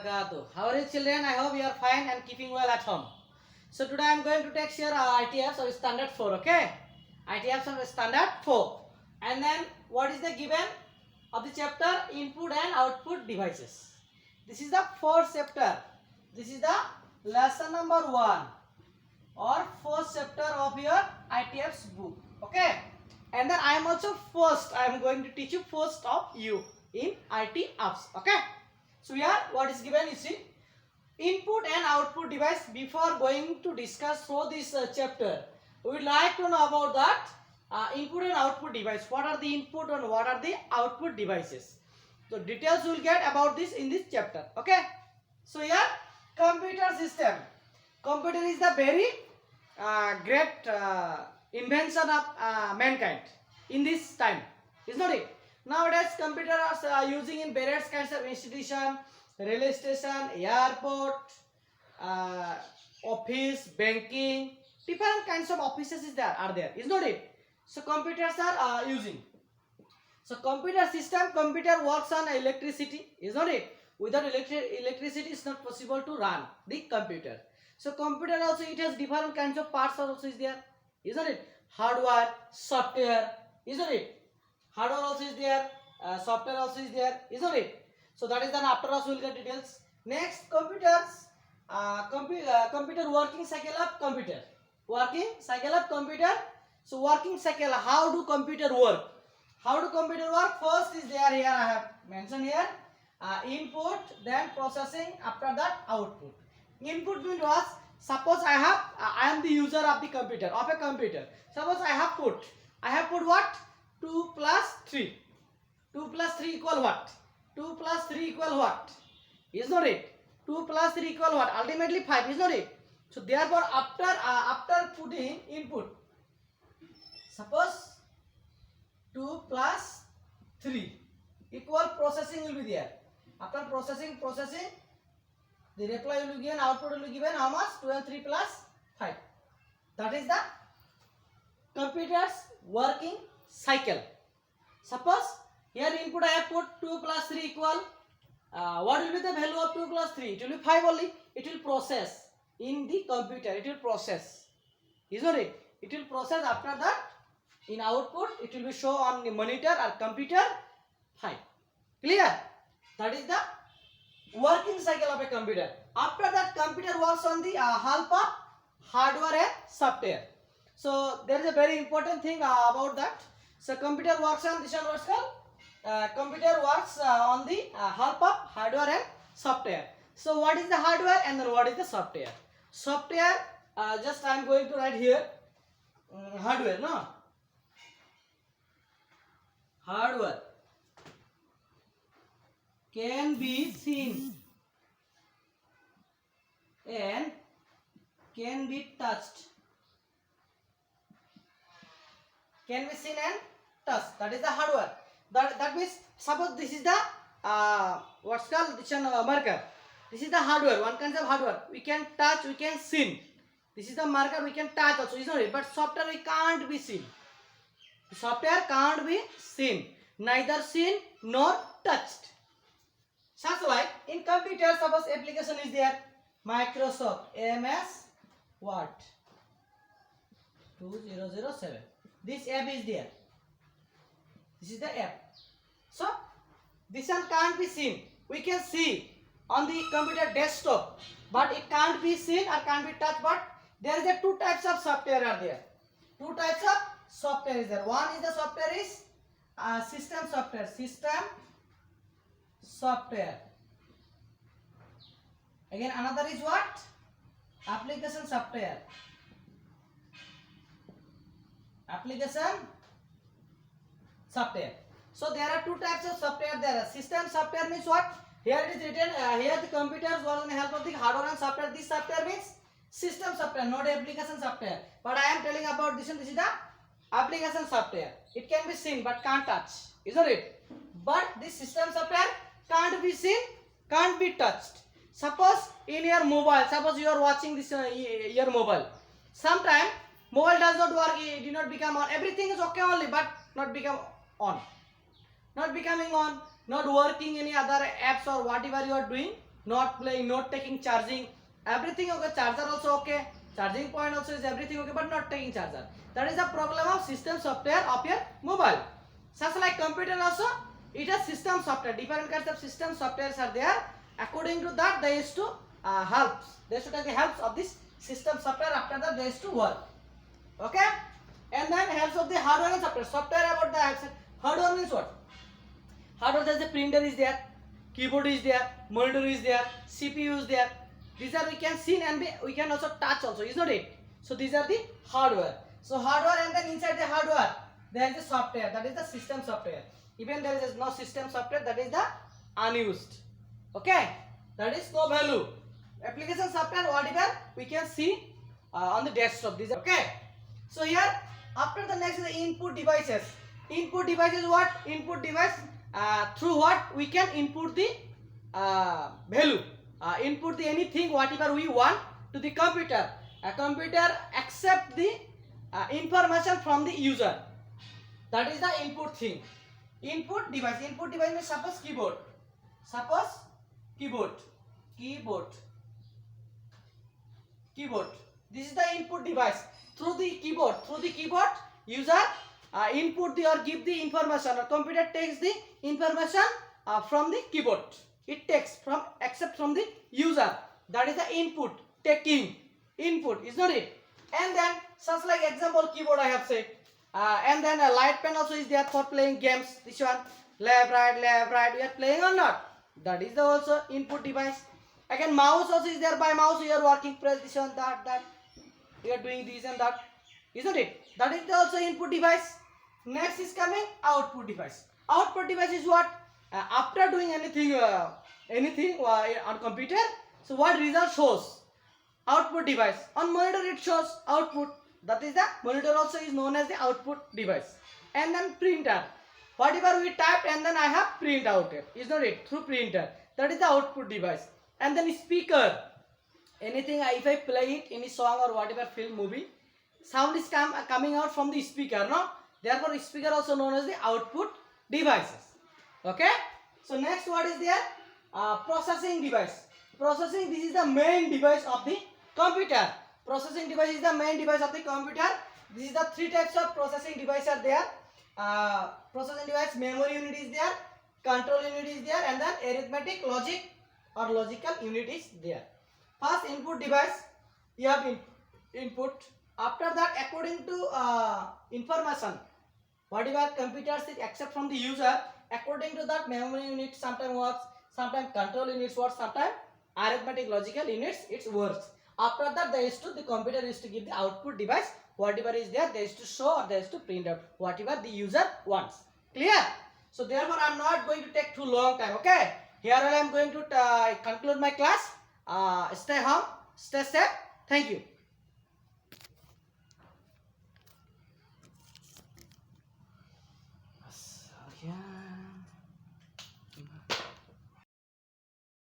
wabarakatuh. How are you children? I hope you are fine and keeping well at home. So today I am going to take here ITFs of standard 4, okay? ITFs of standard 4. And then what is the given of the chapter? Input and output devices. This is the fourth chapter. This is the lesson number 1 or fourth chapter of your ITFs book, okay? And then I am also first. I am going to teach you first of you in ITFs, okay? So here what is given, you see, input and output device. Before going to discuss through this chapter, we would like to know about that input and output device. What are the input and what are the output devices? So details you will get about this in this chapter, okay? So here computer system. Computer is the very great invention of mankind in this time, is not it? Nowadays computers are using in various kinds of institution, railway station, airport, office, banking, different kinds of offices are there, is not it? So computers are using. So computer system, computer works on electricity, is not it? Without electricity it's not possible to run the computer. So computer also, it has different kinds of parts also is there, isn't it? Hardware, software, isn't it? Hardware also is there, software also is there, isn't it? So that is then after us we will get details. Next, computers, computer working cycle of computer. Working cycle of computer. So working cycle, how do computer work? How do computer work? First is there, here I have mentioned here, input, then processing, after that output. Input means what? Suppose I am the user of the computer, of a computer. Suppose I have put what? 2 plus 3. 2 plus 3 equal what? 2 plus 3 equal what? Is not it? 2 plus 3 equal what? Ultimately 5, is not it? So therefore after putting input, suppose 2 plus 3 equal processing will be there. After processing, the reply will be given, output will be given how much? 2 and 3 plus 5. That is the computer's working cycle. Suppose here input I have put 2 plus 3 equal, what will be the value of 2 plus 3? It will be 5 only. It will process in the computer, it will process, isn't it? It will process. After that in output it will be show on the monitor or computer 5. Clear? That is the working cycle of a computer. After that computer works on the help of hardware and software. So there is a very important thing about that. So computer works on this one, what's called computer works on the help of hardware and software. So what is the hardware and then what is the software? Software, just I am going to write here hardware, no? Hardware can be seen and can be touched. Can be seen and touched. That is the hardware. That means suppose this is the what's called this marker. This is the hardware. One kind of hardware. We can touch, we can see. This is the marker. We can touch also, isn't it? But software we can't be seen. Software can't be seen, neither seen nor touched. Such like in computer, suppose application is there, Microsoft MS Word 2007. This app is there. This is the app. So this one can't be seen. We can see on the computer desktop, but it can't be seen or can't be touched. But there is a two types of software are there. Two types of software is there. One is the software is system software. System software. Again another is what? Application software. Application software. So there are two types of software there. System software means what? Here it is written, here the computers work with the help of the hardware and software. This software means system software, not application software. But I am telling about this one. This is the application software. It can be seen but can't touch, isn't it? But this system software can't be seen, can't be touched. Suppose in your mobile, suppose you are watching this your mobile. Sometime mobile does not work, it did not become on. Everything is okay only, but not become on. Not becoming on, not working any other apps or whatever you are doing, not playing, not taking charging, everything okay, charger also okay, charging point also is everything okay, but not taking charger. That is the problem of system software of your mobile. Such like computer also, it has system software. Different kinds of system softwares are there. According to that, they used to help. They should take the help of this system software. After that, they used to work. Okay, and then helps of the hardware and software. Software about the hardware means what? Hardware, there's the printer is there, keyboard is there, monitor is there, CPU is there. These are we can see and we can also touch also, is not it? So these are the hardware. So hardware, and then inside the hardware there is the software, that is the system software. Even there is no system software, that is the unused. Okay, that is no value. Application software whatever we can see on the desktop. These are okay. So here after the next is the input devices. Input device is what? Input device through what we can input the value, input the anything whatever we want to the computer. A computer accept the information from the user. That is the input thing. Input device. Input device means suppose keyboard. Suppose keyboard. Keyboard. This is the input device. Through the keyboard, user input the or give the information, or computer takes the information from the keyboard. It takes from accept from the user. That is the input. Taking input, is not it? And then such like example keyboard I have said, and then a light pen also is there for playing games. This one left right we are playing or not. That is the also input device. Again mouse also is there. By mouse you are working, press this one, that you are doing this and that, isn't it? That is the also input device. Next is coming output device. Output device is what? After doing anything on computer, so what result shows? Output device. On monitor it shows output. That is the monitor also is known as the output device. And then printer. Whatever we typed and then I have print out it. Is not it? Through printer. That is the output device. And then speaker. Anything if I play it in a song or whatever film movie, sound is coming out from the speaker, no? Therefore speaker also known as the output devices. Okay? So next what is there? Processing device. Processing, this is the main device of the computer. Processing device is the main device of the computer. This is the three types of processing device are there. Processing device, memory unit is there, control unit is there, and then arithmetic, logic or logical unit is there. First input device, you have input. After that, according to information, whatever computers it accept from the user, according to that memory unit sometimes works, sometimes control units works, sometimes arithmetic logical units it works. After that, the computer used to give the output device, whatever is there, they used to show or they used to print out whatever the user wants. Clear? So therefore, I am not going to take too long time. Okay? Here I am going to conclude my class. Stay home, stay safe. Thank you. Yeah.